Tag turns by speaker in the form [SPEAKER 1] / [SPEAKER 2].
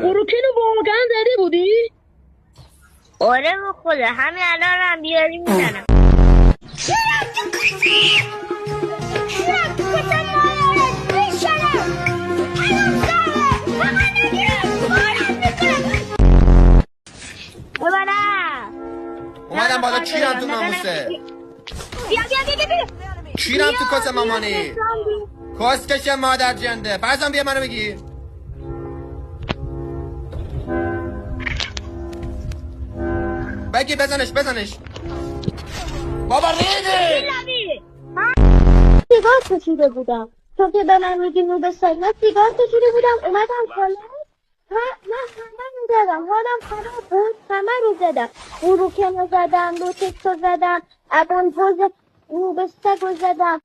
[SPEAKER 1] بروکن واقعا زده بودی؟
[SPEAKER 2] آره به خدا همین الان هم بیاری میزنم.
[SPEAKER 3] اومدم بالا کیرم تو ناموسه.
[SPEAKER 2] بیا
[SPEAKER 3] کیرم تو کس مامانی کسکش مادر جنده. فرزان بیا منو بگی. بگی بزنش بابا ریدی.
[SPEAKER 2] سیگار کشیده بودم تو که به من میگی نوب سگ. من سیگار کشیده بودم اومدم خاله من همه رو زدم حالم خراب بود همه رو زدم. بروکن رو زدم لوتکس رو زدم ابوالفضل نوب سگ رو زدم.